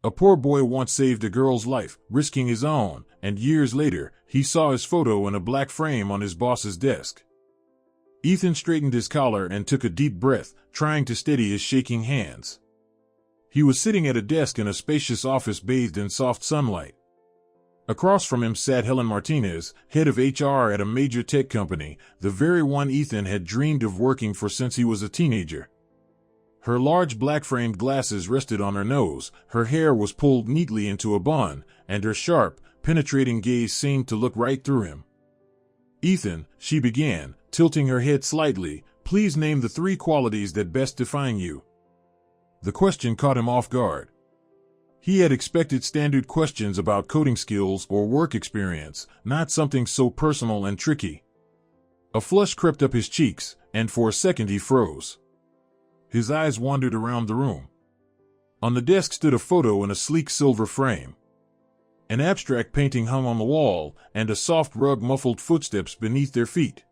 A poor boy once saved a girl's life, risking his own, and years later, he saw his photo in a black frame on his boss's desk. Ethan straightened his collar and took a deep breath, trying to steady his shaking hands. He was sitting at a desk in a spacious office bathed in soft sunlight. Across from him sat Helen Martinez, head of HR at a major tech company, the very one Ethan had dreamed of working for since he was a teenager. Her large black-framed glasses rested on her nose, her hair was pulled neatly into a bun, and her sharp, penetrating gaze seemed to look right through him. "Ethan," she began, tilting her head slightly, "please name the 3 qualities that best define you." The question caught him off guard. He had expected standard questions about coding skills or work experience, not something so personal and tricky. A flush crept up his cheeks, and for a second he froze. His eyes wandered around the room. On the desk stood a photo in a sleek silver frame. An abstract painting hung on the wall, and a soft rug muffled footsteps beneath their feet.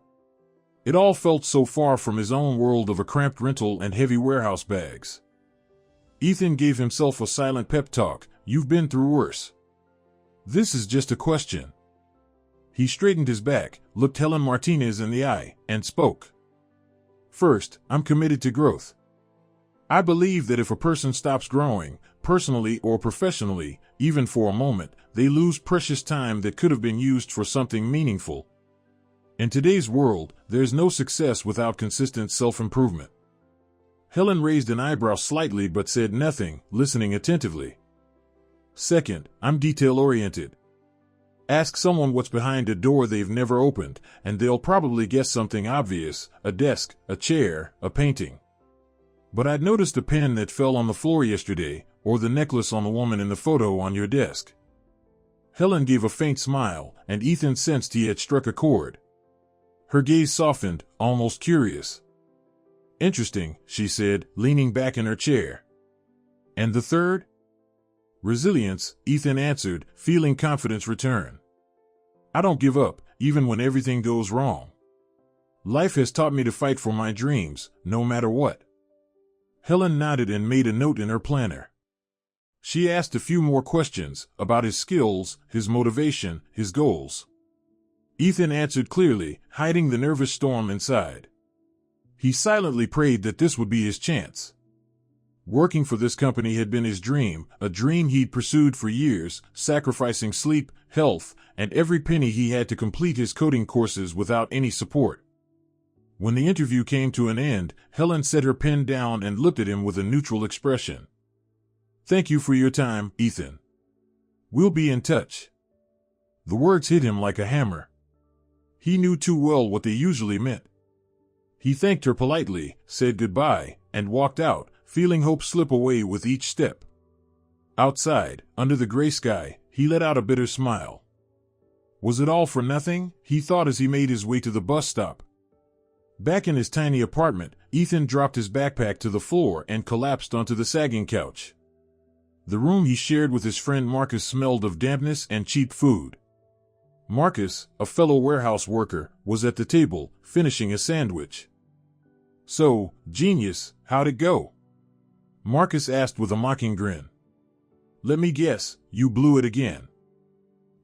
It all felt so far from his own world of a cramped rental and heavy warehouse bags. Ethan gave himself a silent pep talk. "You've been through worse. This is just a question." He straightened his back, looked Helen Martinez in the eye, and spoke. "First, I'm committed to growth. I believe that if a person stops growing, personally or professionally, even for a moment, they lose precious time that could have been used for something meaningful. In today's world, there's no success without consistent self-improvement." Helen raised an eyebrow slightly but said nothing, listening attentively. "Second, I'm detail-oriented. Ask someone what's behind a door they've never opened, and they'll probably guess something obvious: a desk, a chair, a painting. But I'd noticed a pen that fell on the floor yesterday, or the necklace on the woman in the photo on your desk." Helen gave a faint smile, and Ethan sensed he had struck a chord. Her gaze softened, almost curious. "Interesting," she said, leaning back in her chair. "And the third?" "Resilience," Ethan answered, feeling confidence return. "I don't give up, even when everything goes wrong. Life has taught me to fight for my dreams, no matter what." Helen nodded and made a note in her planner. She asked a few more questions, about his skills, his motivation, his goals. Ethan answered clearly, hiding the nervous storm inside. He silently prayed that this would be his chance. Working for this company had been his dream, a dream he'd pursued for years, sacrificing sleep, health, and every penny he had to complete his coding courses without any support. When the interview came to an end, Helen set her pen down and looked at him with a neutral expression. "Thank you for your time, Ethan. We'll be in touch." The words hit him like a hammer. He knew too well what they usually meant. He thanked her politely, said goodbye, and walked out, feeling hope slip away with each step. Outside, under the gray sky, he let out a bitter smile. Was it all for nothing? He thought as he made his way to the bus stop. Back in his tiny apartment, Ethan dropped his backpack to the floor and collapsed onto the sagging couch. The room he shared with his friend Marcus smelled of dampness and cheap food. Marcus, a fellow warehouse worker, was at the table, finishing a sandwich. "So, genius, how'd it go?" Marcus asked with a mocking grin. "Let me guess, you blew it again."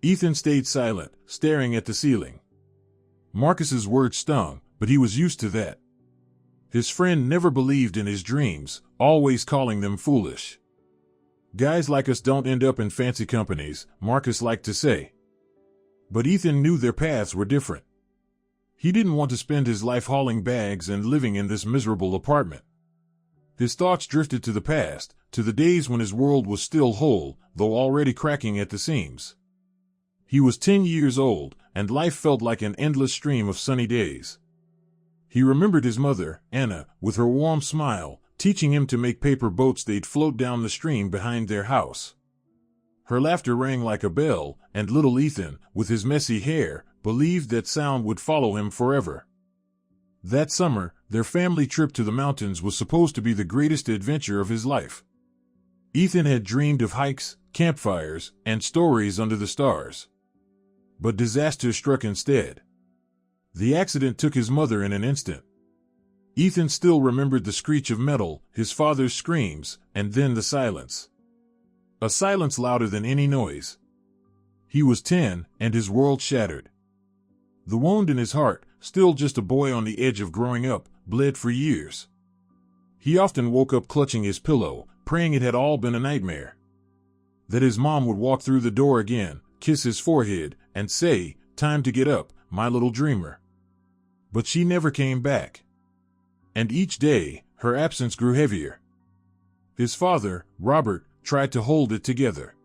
Ethan stayed silent, staring at the ceiling. Marcus's words stung, but he was used to that. His friend never believed in his dreams, always calling them foolish. "Guys like us don't end up in fancy companies," Marcus liked to say. But Ethan knew their paths were different. He didn't want to spend his life hauling bags and living in this miserable apartment. His thoughts drifted to the past, to the days when his world was still whole, though already cracking at the seams. He was 10 years old, and life felt like an endless stream of sunny days. He remembered his mother, Anna, with her warm smile, teaching him to make paper boats they'd float down the stream behind their house. Her laughter rang like a bell, and little Ethan, with his messy hair, believed that sound would follow him forever. That summer, their family trip to the mountains was supposed to be the greatest adventure of his life. Ethan had dreamed of hikes, campfires, and stories under the stars. But disaster struck instead. The accident took his mother in an instant. Ethan still remembered the screech of metal, his father's screams, and then the silence. A silence louder than any noise. He was 10, and his world shattered. The wound in his heart, still just a boy on the edge of growing up, bled for years. He often woke up clutching his pillow, praying it had all been a nightmare. That his mom would walk through the door again, kiss his forehead, and say, "Time to get up, my little dreamer." But she never came back. And each day, her absence grew heavier. His father, Robert, tried to hold it together.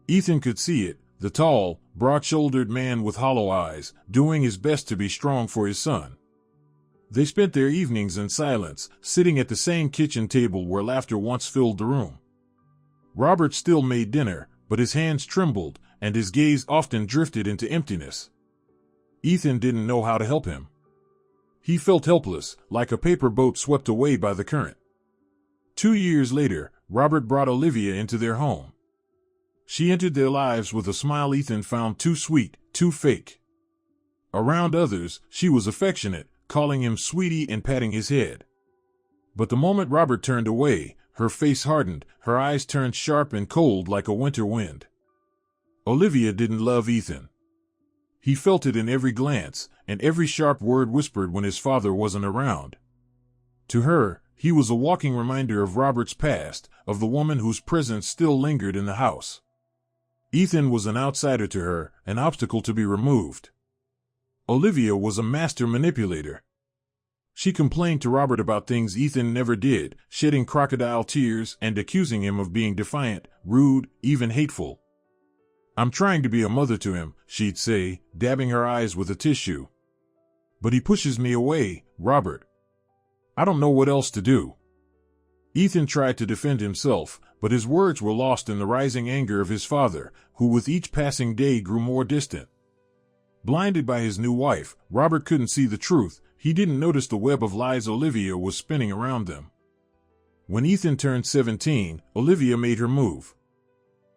Ethan could see it, the tall, broad-shouldered man with hollow eyes, doing his best to be strong for his son. They spent their evenings in silence, sitting at the same kitchen table where laughter once filled the room. Robert still made dinner, but his hands trembled, and his gaze often drifted into emptiness. Ethan didn't know how to help him. He felt helpless, like a paper boat swept away by the current. 2 years later, Robert brought Olivia into their home. She entered their lives with a smile Ethan found too sweet, too fake. Around others, she was affectionate, calling him sweetie and patting his head. But the moment Robert turned away, her face hardened, her eyes turned sharp and cold like a winter wind. Olivia didn't love Ethan. He felt it in every glance, and every sharp word whispered when his father wasn't around. To her, he was a walking reminder of Robert's past, of the woman whose presence still lingered in the house. Ethan was an outsider to her, an obstacle to be removed. Olivia was a master manipulator. She complained to Robert about things Ethan never did, shedding crocodile tears and accusing him of being defiant, rude, even hateful. "I'm trying to be a mother to him," she'd say, dabbing her eyes with a tissue. "But he pushes me away, Robert. I don't know what else to do." Ethan tried to defend himself, but his words were lost in the rising anger of his father, who with each passing day grew more distant. Blinded by his new wife, Robert couldn't see the truth. He didn't notice the web of lies Olivia was spinning around them. When Ethan turned 17, Olivia made her move.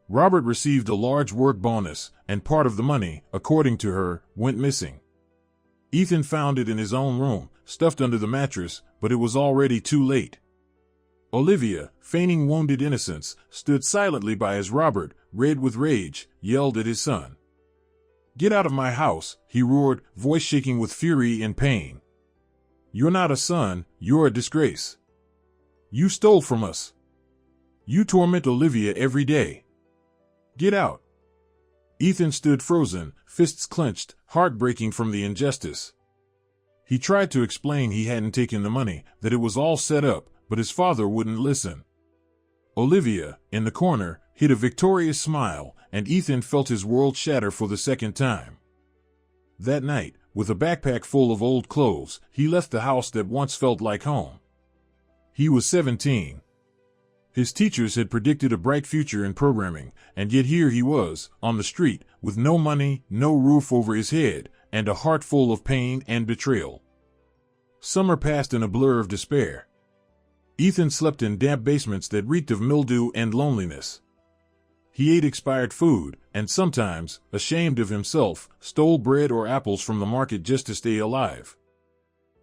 Robert received a large work bonus, and part of the money, according to her, went missing. Ethan found it in his own room, stuffed under the mattress, but it was already too late. Olivia, feigning wounded innocence, stood silently by as Robert, red with rage, yelled at his son. "Get out of my house," he roared, voice shaking with fury and pain. "You're not a son, you're a disgrace. You stole from us. You torment Olivia every day. Get out." Ethan stood frozen, fists clenched, heartbreaking from the injustice. He tried to explain he hadn't taken the money, that it was all set up, but his father wouldn't listen. Olivia, in the corner, hid a victorious smile, and Ethan felt his world shatter for the second time. That night, with a backpack full of old clothes, he left the house that once felt like home. He was 17. His teachers had predicted a bright future in programming, and yet here he was, on the street, with no money, no roof over his head, and a heart full of pain and betrayal. Summer passed in a blur of despair. Ethan slept in damp basements that reeked of mildew and loneliness. He ate expired food, and sometimes, ashamed of himself, stole bread or apples from the market just to stay alive.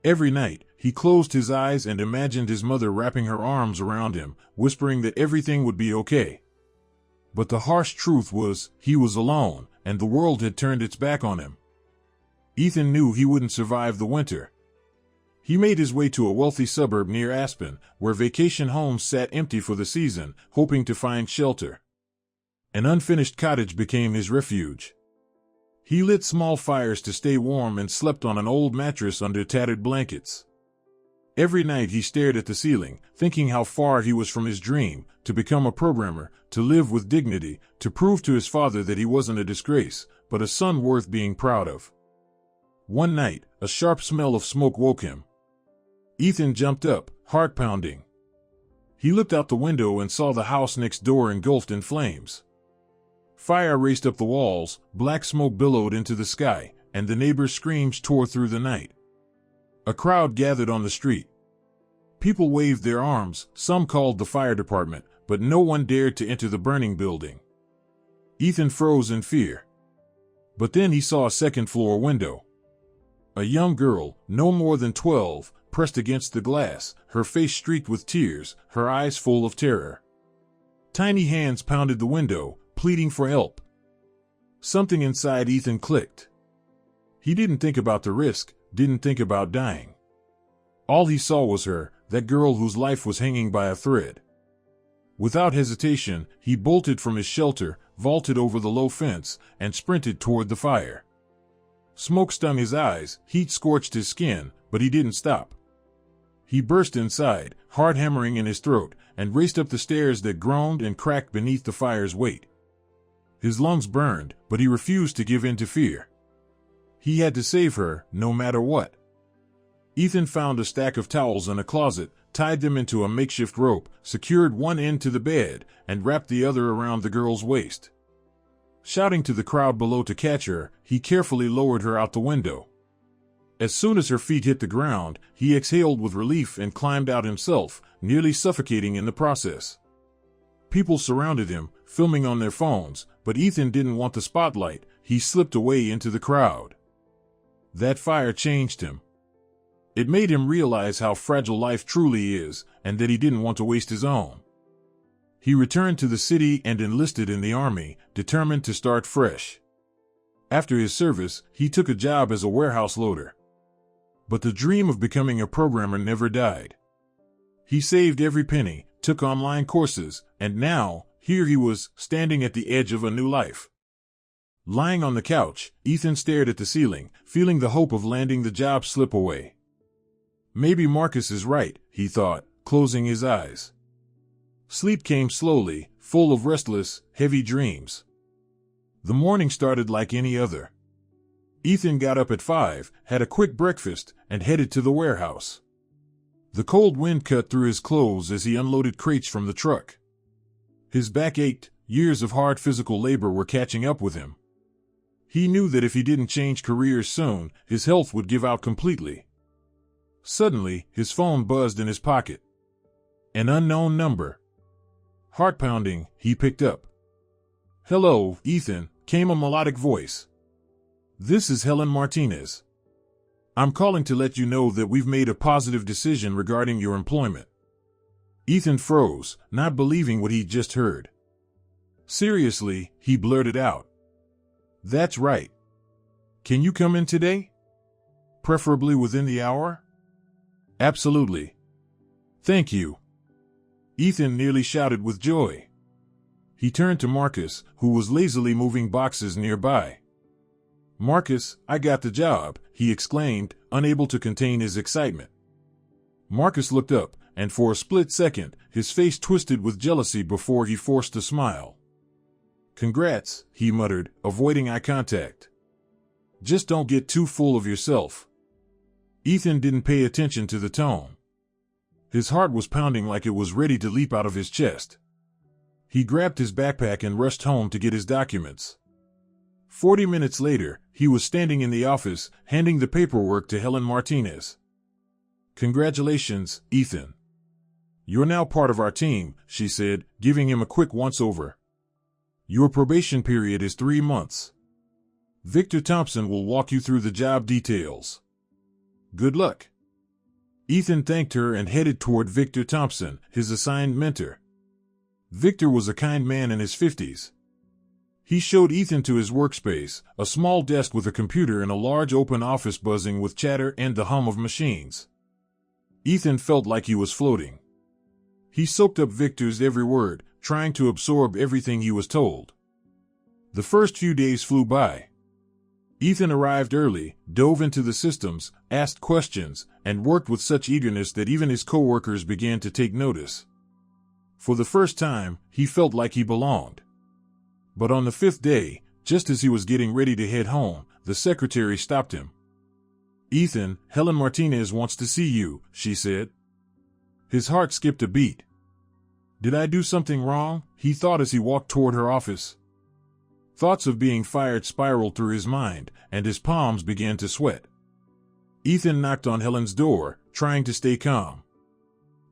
Every night, he closed his eyes and imagined his mother wrapping her arms around him, whispering that everything would be okay. But the harsh truth was, he was alone, and the world had turned its back on him. Ethan knew he wouldn't survive the winter. He made his way to a wealthy suburb near Aspen, where vacation homes sat empty for the season, hoping to find shelter. An unfinished cottage became his refuge. He lit small fires to stay warm and slept on an old mattress under tattered blankets. Every night he stared at the ceiling, thinking how far he was from his dream, to become a programmer, to live with dignity, to prove to his father that he wasn't a disgrace, but a son worth being proud of. One night, a sharp smell of smoke woke him. Ethan jumped up, heart pounding. He looked out the window and saw the house next door engulfed in flames. Fire raced up the walls, black smoke billowed into the sky, and the neighbors' screams tore through the night. A crowd gathered on the street. People waved their arms, some called the fire department, but no one dared to enter the burning building. Ethan froze in fear. But then he saw a second-floor window. A young girl, no more than 12, pressed against the glass, her face streaked with tears, her eyes full of terror. Tiny hands pounded the window, pleading for help. Something inside Ethan clicked. He didn't think about the risk, didn't think about dying. All he saw was her, that girl whose life was hanging by a thread. Without hesitation, he bolted from his shelter, vaulted over the low fence, and sprinted toward the fire. Smoke stung his eyes, heat scorched his skin, but he didn't stop. He burst inside, heart hammering in his throat, and raced up the stairs that groaned and cracked beneath the fire's weight. His lungs burned, but he refused to give in to fear. He had to save her, no matter what. Ethan found a stack of towels in a closet, tied them into a makeshift rope, secured one end to the bed, and wrapped the other around the girl's waist. Shouting to the crowd below to catch her, he carefully lowered her out the window. As soon as her feet hit the ground, he exhaled with relief and climbed out himself, nearly suffocating in the process. People surrounded him, filming on their phones, but Ethan didn't want the spotlight. He slipped away into the crowd. That fire changed him. It made him realize how fragile life truly is, and that he didn't want to waste his own. He returned to the city and enlisted in the army, determined to start fresh. After his service, he took a job as a warehouse loader. But the dream of becoming a programmer never died. He saved every penny, took online courses, and now, here he was, standing at the edge of a new life. Lying on the couch, Ethan stared at the ceiling, feeling the hope of landing the job slip away. Maybe Marcus is right, he thought, closing his eyes. Sleep came slowly, full of restless, heavy dreams. The morning started like any other. Ethan got up at 5, had a quick breakfast, and headed to the warehouse. The cold wind cut through his clothes as he unloaded crates from the truck. His back ached, years of hard physical labor were catching up with him. He knew that if he didn't change careers soon, his health would give out completely. Suddenly, his phone buzzed in his pocket. An unknown number. Heart pounding, he picked up. "Hello, Ethan," came a melodic voice. "This is Helen Martinez. I'm calling to let you know that we've made a positive decision regarding your employment." Ethan froze, not believing what he'd just heard. "Seriously," he blurted out. "That's right. Can you come in today? Preferably within the hour?" "Absolutely. Thank you." Ethan nearly shouted with joy. He turned to Marcus, who was lazily moving boxes nearby. "Marcus, I got the job," he exclaimed, unable to contain his excitement. Marcus looked up, and for a split second, his face twisted with jealousy before he forced a smile. "Congrats," he muttered, avoiding eye contact. "Just don't get too full of yourself." Ethan didn't pay attention to the tone. His heart was pounding like it was ready to leap out of his chest. He grabbed his backpack and rushed home to get his documents. 40 minutes later, he was standing in the office, handing the paperwork to Helen Martinez. "Congratulations, Ethan. You're now part of our team," she said, giving him a quick once-over. "Your probation period is 3 months. Victor Thompson will walk you through the job details. Good luck." Ethan thanked her and headed toward Victor Thompson, his assigned mentor. Victor was a kind man in his 50s. He showed Ethan to his workspace, a small desk with a computer in a large open office buzzing with chatter and the hum of machines. Ethan felt like he was floating. He soaked up Victor's every word, trying to absorb everything he was told. The first few days flew by. Ethan arrived early, dove into the systems, asked questions, and worked with such eagerness that even his coworkers began to take notice. For the first time, he felt like he belonged. But on the 5th day, just as he was getting ready to head home, the secretary stopped him. "Ethan, Helen Martinez wants to see you," she said. His heart skipped a beat. "Did I do something wrong?" he thought as he walked toward her office. Thoughts of being fired spiraled through his mind, and his palms began to sweat. Ethan knocked on Helen's door, trying to stay calm.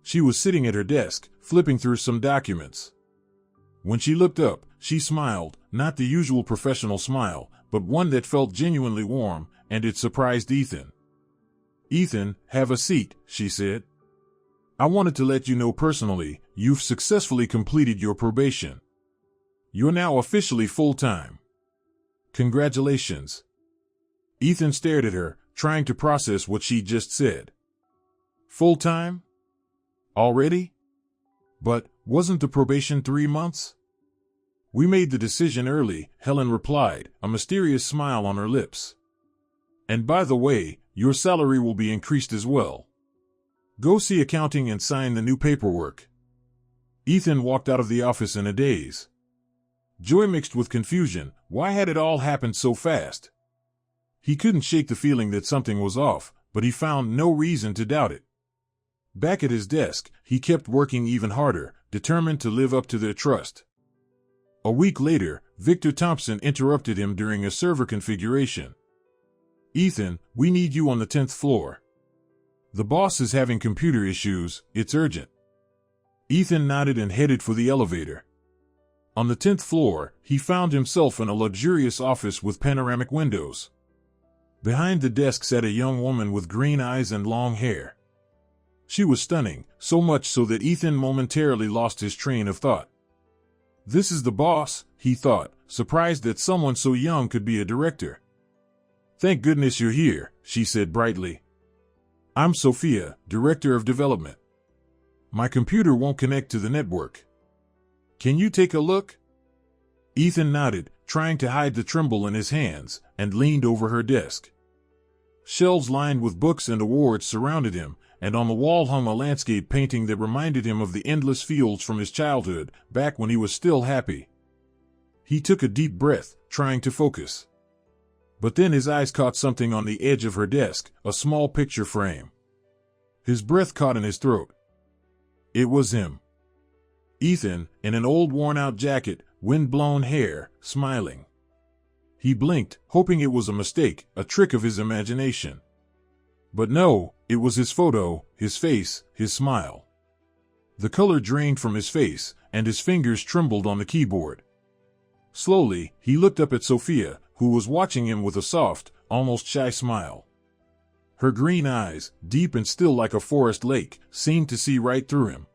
She was sitting at her desk, flipping through some documents. When she looked up, she smiled, not the usual professional smile, but one that felt genuinely warm, and it surprised Ethan. "Ethan, have a seat," she said. I wanted to let you know personally, you've successfully completed your probation. You're now officially full-time. Congratulations. Ethan stared at her, trying to process what she just said. Full-time? Already? But wasn't the probation 3 months? We made the decision early, Helen replied, a mysterious smile on her lips. And by the way, your salary will be increased as well. Go see accounting and sign the new paperwork. Ethan walked out of the office in a daze. Joy mixed with confusion. Why had it all happened so fast? He couldn't shake the feeling that something was off, but he found no reason to doubt it. Back at his desk, he kept working even harder, determined to live up to their trust. A week later, Victor Thompson interrupted him during a server configuration. Ethan, we need you on the 10th floor. The boss is having computer issues, it's urgent. Ethan nodded and headed for the elevator. On the 10th floor, he found himself in a luxurious office with panoramic windows. Behind the desk sat a young woman with green eyes and long hair. She was stunning, so much so that Ethan momentarily lost his train of thought. This is the boss, he thought, surprised that someone so young could be a director. Thank goodness you're here, she said brightly. I'm Sophia, Director of Development. My computer won't connect to the network. Can you take a look? Ethan nodded, trying to hide the tremble in his hands, and leaned over her desk. Shelves lined with books and awards surrounded him, and on the wall hung a landscape painting that reminded him of the endless fields from his childhood, back when he was still happy. He took a deep breath, trying to focus. But then his eyes caught something on the edge of her desk, a small picture frame. His breath caught in his throat. It was him. Ethan, in an old worn-out jacket, wind-blown hair, smiling. He blinked, hoping it was a mistake, a trick of his imagination. But no, it was his photo, his face, his smile. The color drained from his face, and his fingers trembled on the keyboard. Slowly, he looked up at Sophia, who was watching him with a soft, almost shy smile. Her green eyes, deep and still like a forest lake, seemed to see right through him.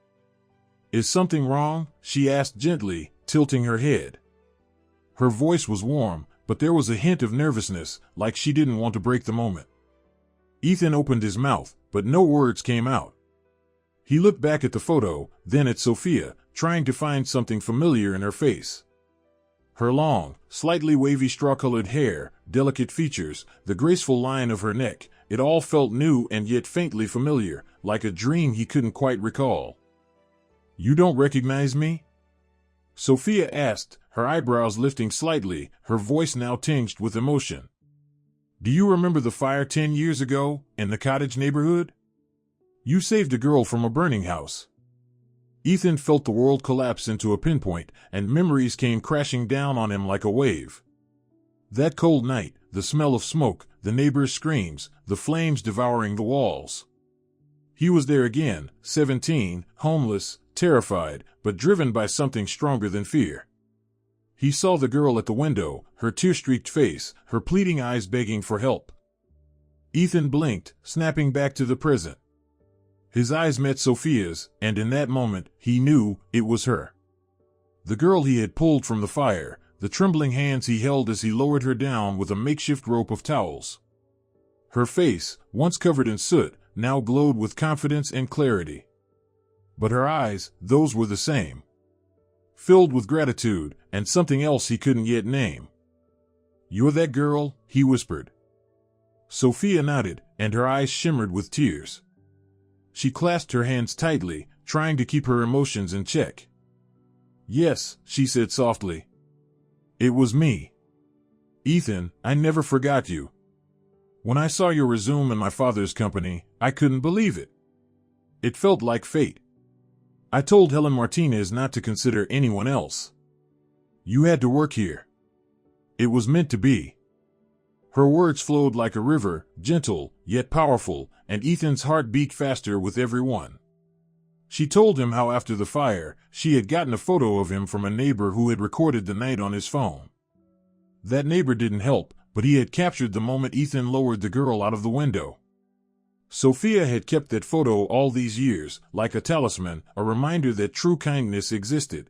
Is something wrong? She asked gently, tilting her head. Her voice was warm, but there was a hint of nervousness, like she didn't want to break the moment. Ethan opened his mouth, but no words came out. He looked back at the photo, then at Sophia, trying to find something familiar in her face. Her long, slightly wavy straw-colored hair, delicate features, the graceful line of her neck, it all felt new and yet faintly familiar, like a dream he couldn't quite recall. You don't recognize me? Sophia asked, her eyebrows lifting slightly, her voice now tinged with emotion. Do you remember the fire 10 years ago, in the cottage neighborhood? You saved a girl from a burning house. Ethan felt the world collapse into a pinpoint, and memories came crashing down on him like a wave. That cold night, the smell of smoke, the neighbors' screams, the flames devouring the walls. He was there again, 17, homeless, terrified, but driven by something stronger than fear. He saw the girl at the window, her tear-streaked face, her pleading eyes begging for help. Ethan blinked, snapping back to the present. His eyes met Sophia's, and in that moment, he knew it was her. The girl he had pulled from the fire, the trembling hands he held as he lowered her down with a makeshift rope of towels. Her face, once covered in soot, now glowed with confidence and clarity. But her eyes, those were the same. Filled with gratitude, and something else he couldn't yet name. You're that girl, he whispered. Sophia nodded, and her eyes shimmered with tears. She clasped her hands tightly, trying to keep her emotions in check. Yes, she said softly. It was me. Ethan, I never forgot you. When I saw your resume in my father's company, I couldn't believe it. It felt like fate. I told Helen Martinez not to consider anyone else. You had to work here. It was meant to be. Her words flowed like a river, gentle, yet powerful, and Ethan's heart beat faster with every one. She told him how after the fire, she had gotten a photo of him from a neighbor who had recorded the night on his phone. That neighbor didn't help, but he had captured the moment Ethan lowered the girl out of the window. Sophia had kept that photo all these years, like a talisman, a reminder that true kindness existed.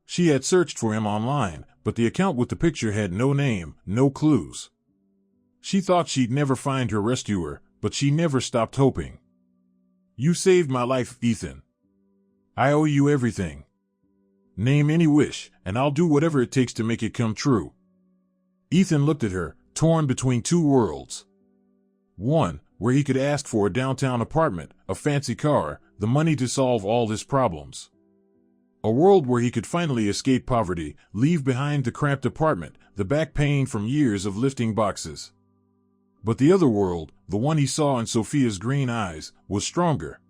She had searched for him online, but the account with the picture had no name, no clues. She thought she'd never find her rescuer, but she never stopped hoping. "You saved my life, Ethan. I owe you everything. Name any wish, and I'll do whatever it takes to make it come true." Ethan looked at her, torn between two worlds. One, where he could ask for a downtown apartment, a fancy car, the money to solve all his problems. A world where he could finally escape poverty, leave behind the cramped apartment, the back pain from years of lifting boxes. But the other world, the one he saw in Sophia's green eyes, was stronger.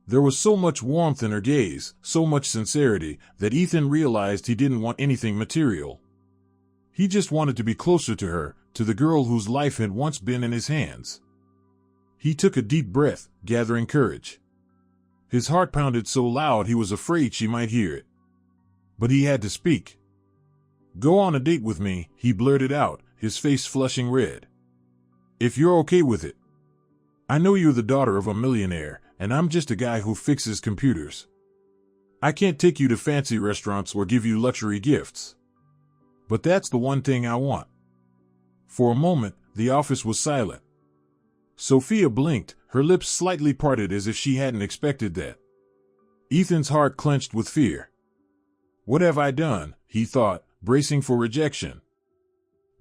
There was so much warmth in her gaze, so much sincerity, that Ethan realized he didn't want anything material. He just wanted to be closer to her, to the girl whose life had once been in his hands. He took a deep breath, gathering courage. His heart pounded so loud he was afraid she might hear it. But he had to speak. "Go on a date with me," he blurted out, his face flushing red. "If you're okay with it. I know you're the daughter of a millionaire, and I'm just a guy who fixes computers. I can't take you to fancy restaurants or give you luxury gifts. But that's the one thing I want." For a moment, the office was silent. Sophia blinked, her lips slightly parted as if she hadn't expected that. Ethan's heart clenched with fear. "What have I done?" he thought, bracing for rejection.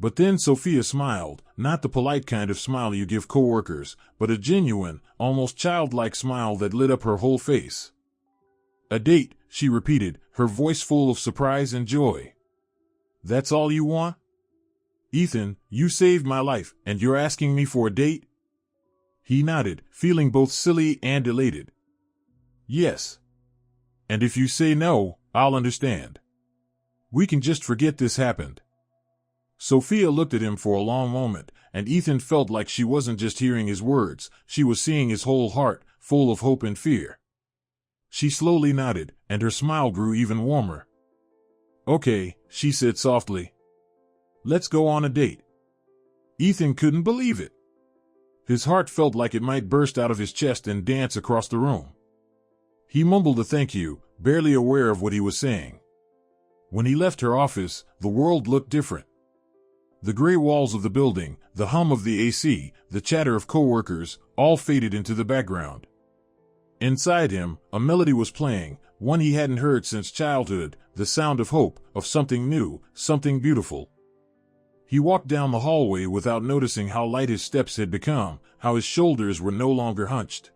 But then Sophia smiled, not the polite kind of smile you give coworkers, but a genuine, almost childlike smile that lit up her whole face. "A date," she repeated, her voice full of surprise and joy. "That's all you want? Ethan, you saved my life, and you're asking me for a date?" He nodded, feeling both silly and elated. "Yes. And if you say no, I'll understand. We can just forget this happened." Sophia looked at him for a long moment, and Ethan felt like she wasn't just hearing his words, she was seeing his whole heart, full of hope and fear. She slowly nodded, and her smile grew even warmer. "Okay," she said softly. "Let's go on a date." Ethan couldn't believe it. His heart felt like it might burst out of his chest and dance across the room. He mumbled a thank you, barely aware of what he was saying. When he left her office, the world looked different. The gray walls of the building, the hum of the AC, the chatter of coworkers, all faded into the background. Inside him, a melody was playing, one he hadn't heard since childhood, the sound of hope, of something new, something beautiful. He walked down the hallway without noticing how light his steps had become, how his shoulders were no longer hunched.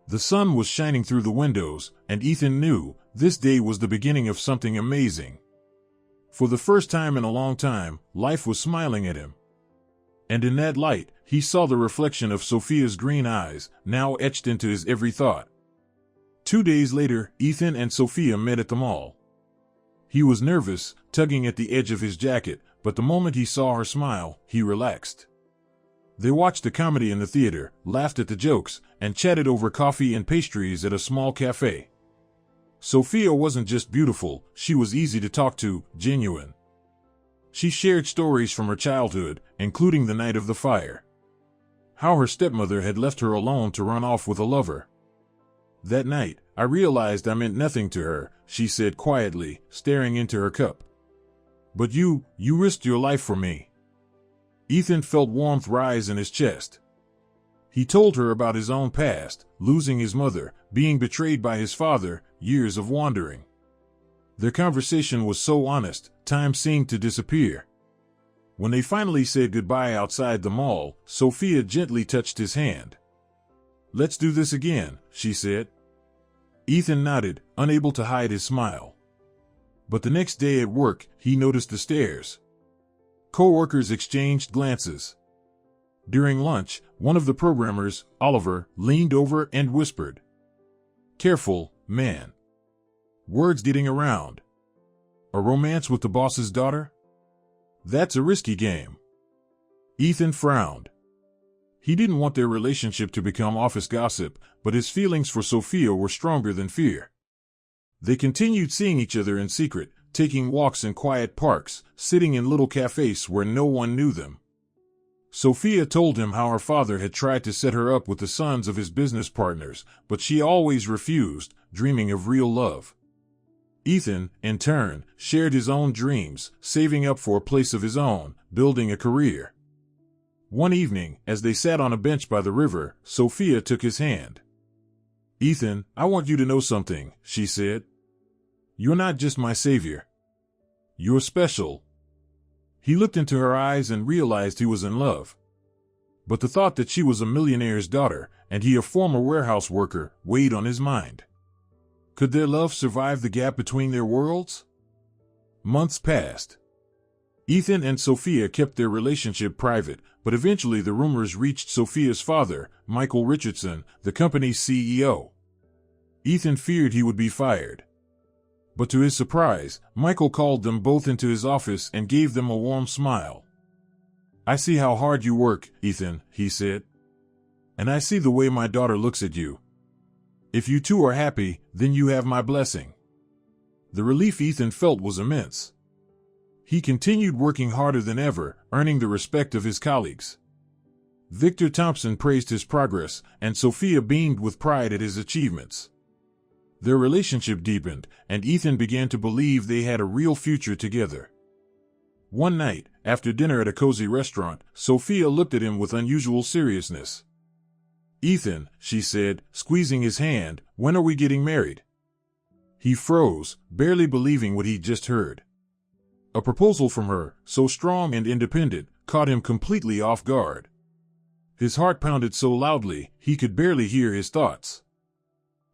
The sun was shining through the windows, and Ethan knew this day was the beginning of something amazing. For the first time in a long time, life was smiling at him. And in that light, he saw the reflection of Sophia's green eyes, now etched into his every thought. 2 days later, Ethan and Sophia met at the mall. He was nervous, tugging at the edge of his jacket, but the moment he saw her smile, he relaxed. They watched a comedy in the theater, laughed at the jokes, and chatted over coffee and pastries at a small cafe. Sophia wasn't just beautiful, she was easy to talk to, genuine. She shared stories from her childhood, including the night of the fire. How her stepmother had left her alone to run off with a lover. "That night, I realized I meant nothing to her," she said quietly, staring into her cup. "But you risked your life for me." Ethan felt warmth rise in his chest. He told her about his own past, losing his mother, being betrayed by his father, years of wandering. Their conversation was so honest, time seemed to disappear. When they finally said goodbye outside the mall, Sophia gently touched his hand. "Let's do this again," she said. Ethan nodded, unable to hide his smile. But the next day at work, he noticed the stares. Co-workers exchanged glances. During lunch, one of the programmers, Oliver, leaned over and whispered, "Careful, man. Word's getting around. A romance with the boss's daughter? That's a risky game." Ethan frowned. He didn't want their relationship to become office gossip, but his feelings for Sophia were stronger than fear. They continued seeing each other in secret, taking walks in quiet parks, sitting in little cafes where no one knew them. Sophia told him how her father had tried to set her up with the sons of his business partners, but she always refused, dreaming of real love. Ethan, in turn, shared his own dreams, saving up for a place of his own, building a career. One evening, as they sat on a bench by the river, Sophia took his hand. "Ethan, I want you to know something," she said. "You're not just my savior. You're special." He looked into her eyes and realized he was in love. But the thought that she was a millionaire's daughter, and he a former warehouse worker, weighed on his mind. Could their love survive the gap between their worlds? Months passed. Ethan and Sophia kept their relationship private, but eventually the rumors reached Sophia's father, Michael Richardson, the company's CEO. Ethan feared he would be fired. But to his surprise, Michael called them both into his office and gave them a warm smile. "I see how hard you work, Ethan," he said. "And I see the way my daughter looks at you. If you two are happy, then you have my blessing." The relief Ethan felt was immense. He continued working harder than ever, earning the respect of his colleagues. Victor Thompson praised his progress, and Sophia beamed with pride at his achievements. Their relationship deepened, and Ethan began to believe they had a real future together. One night, after dinner at a cozy restaurant, Sophia looked at him with unusual seriousness. "Ethan," she said, squeezing his hand, "when are we getting married?" He froze, barely believing what he'd just heard. A proposal from her, so strong and independent, caught him completely off guard. His heart pounded so loudly, he could barely hear his thoughts.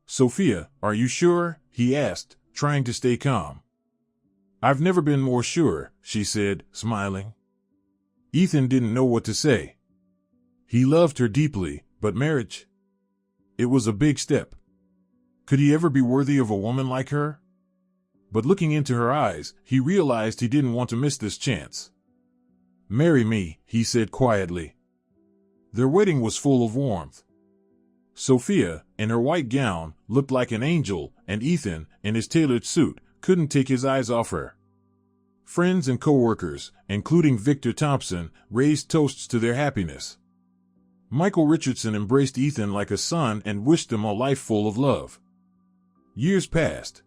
"Sophia, are you sure?" he asked, trying to stay calm. "I've never been more sure," she said, smiling. Ethan didn't know what to say. He loved her deeply, but marriage? It was a big step. Could he ever be worthy of a woman like her? But looking into her eyes, he realized he didn't want to miss this chance. "Marry me," he said quietly. Their wedding was full of warmth. Sophia, in her white gown, looked like an angel, and Ethan, in his tailored suit, couldn't take his eyes off her. Friends and co-workers, including Victor Thompson, raised toasts to their happiness. Michael Richardson embraced Ethan like a son and wished them a life full of love. Years passed.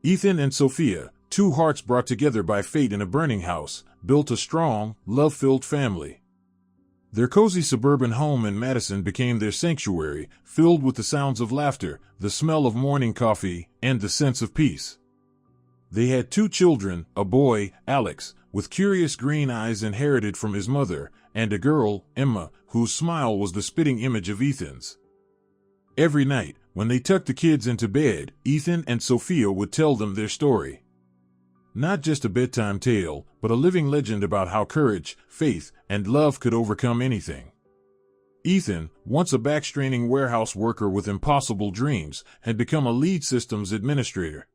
Ethan and Sophia, two hearts brought together by fate in a burning house, built a strong, love-filled family. Their cozy suburban home in Madison became their sanctuary, filled with the sounds of laughter, the smell of morning coffee, and the sense of peace. They had 2 children, a boy, Alex, with curious green eyes inherited from his mother, and a girl, Emma, whose smile was the spitting image of Ethan's. Every night, when they tucked the kids into bed, Ethan and Sophia would tell them their story. Not just a bedtime tale, but a living legend about how courage, faith, and love could overcome anything. Ethan, once a back-straining warehouse worker with impossible dreams, had become a lead systems administrator.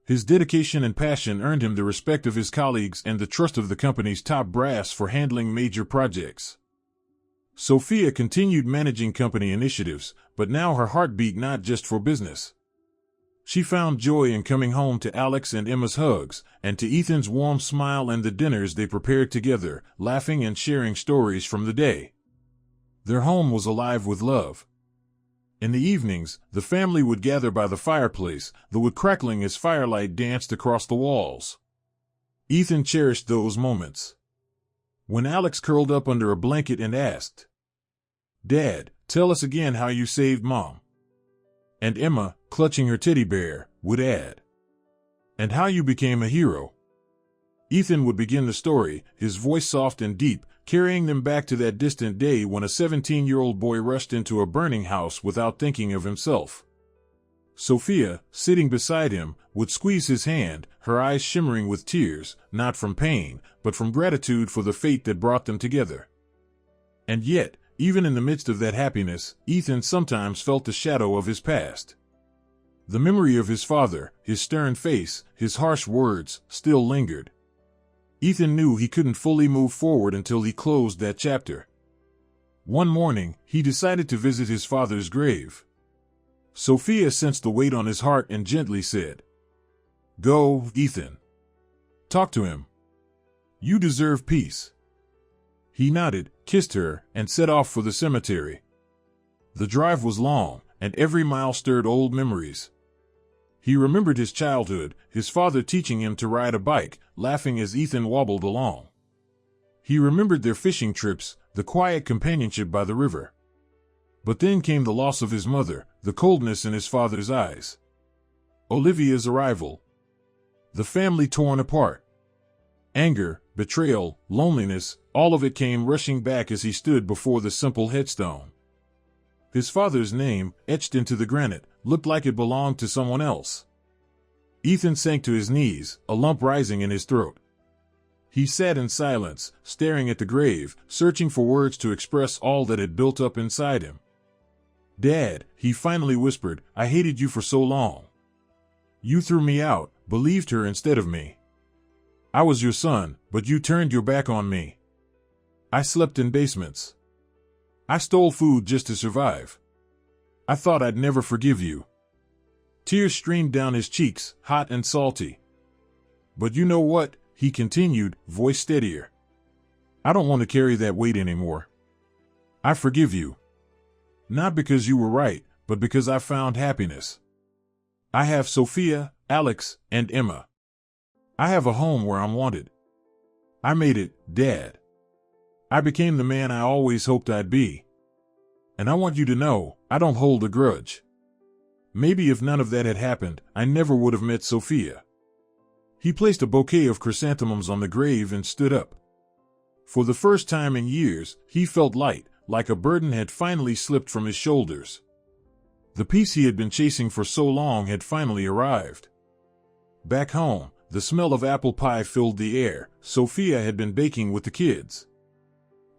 His dedication and passion earned him the respect of his colleagues and the trust of the company's top brass for handling major projects. Sophia continued managing company initiatives, but now her heart beat not just for business. She found joy in coming home to Alex and Emma's hugs, and to Ethan's warm smile and the dinners they prepared together, laughing and sharing stories from the day. Their home was alive with love. In the evenings, the family would gather by the fireplace, the wood crackling as firelight danced across the walls. Ethan cherished those moments. When Alex curled up under a blanket and asked, "Dad, tell us again how you saved Mom," and Emma, clutching her teddy bear, would add, "And how you became a hero," Ethan would begin the story, his voice soft and deep, carrying them back to that distant day when a 17-year-old boy rushed into a burning house without thinking of himself. Sophia, sitting beside him, would squeeze his hand, her eyes shimmering with tears, not from pain, but from gratitude for the fate that brought them together. And yet, even in the midst of that happiness, Ethan sometimes felt the shadow of his past. The memory of his father, his stern face, his harsh words, still lingered. Ethan knew he couldn't fully move forward until he closed that chapter. One morning, he decided to visit his father's grave. Sophia sensed the weight on his heart and gently said, "Go, Ethan. Talk to him. You deserve peace." He nodded, kissed her, and set off for the cemetery. The drive was long, and every mile stirred old memories. He remembered his childhood, his father teaching him to ride a bike, laughing as Ethan wobbled along. He remembered their fishing trips, the quiet companionship by the river. But then came the loss of his mother, the coldness in his father's eyes. Olivia's arrival. The family torn apart. Anger, betrayal, loneliness, all of it came rushing back as he stood before the simple headstone. His father's name, etched into the granite, looked like it belonged to someone else. Ethan sank to his knees, a lump rising in his throat. He sat in silence, staring at the grave, searching for words to express all that had built up inside him. "Dad," he finally whispered, "I hated you for so long. You threw me out, believed her instead of me. I was your son, but you turned your back on me. I slept in basements. I stole food just to survive. I thought I'd never forgive you." Tears streamed down his cheeks, hot and salty. "But you know what?" he continued, voice steadier. "I don't want to carry that weight anymore. I forgive you. Not because you were right, but because I found happiness. I have Sophia, Alex, and Emma. I have a home where I'm wanted. I made it, Dad. I became the man I always hoped I'd be. And I want you to know, I don't hold a grudge. Maybe if none of that had happened, I never would have met Sophia." He placed a bouquet of chrysanthemums on the grave and stood up. For the first time in years, he felt light, like a burden had finally slipped from his shoulders. The peace he had been chasing for so long had finally arrived. Back home, the smell of apple pie filled the air. Sophia had been baking with the kids.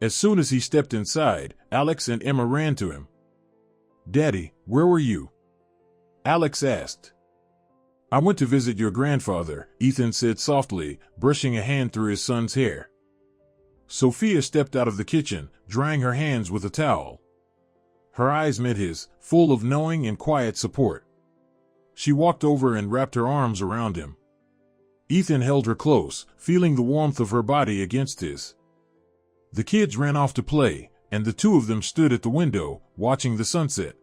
As soon as he stepped inside, Alex and Emma ran to him. "Daddy, where were you?" Alex asked. "I went to visit your grandfather," Ethan said softly, brushing a hand through his son's hair. Sophia stepped out of the kitchen, drying her hands with a towel. Her eyes met his, full of knowing and quiet support. She walked over and wrapped her arms around him. Ethan held her close, feeling the warmth of her body against his. The kids ran off to play, and the two of them stood at the window, watching the sunset.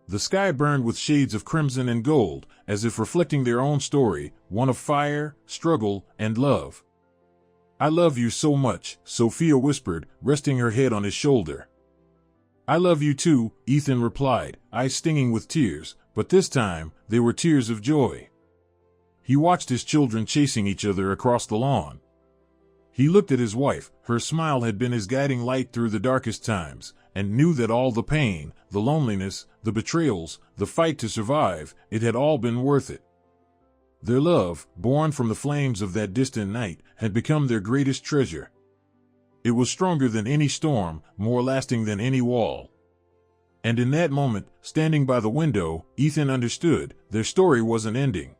The sky burned with shades of crimson and gold, as if reflecting their own story, one of fire, struggle, and love. "I love you so much," Sophia whispered, resting her head on his shoulder. "I love you too," Ethan replied, eyes stinging with tears, but this time, they were tears of joy. He watched his children chasing each other across the lawn. He looked at his wife, her smile had been his guiding light through the darkest times, and knew that all the pain, the loneliness, the betrayals, the fight to survive, it had all been worth it. Their love, born from the flames of that distant night, had become their greatest treasure. It was stronger than any storm, more lasting than any wall. And in that moment, standing by the window, Ethan understood, their story wasn't ending.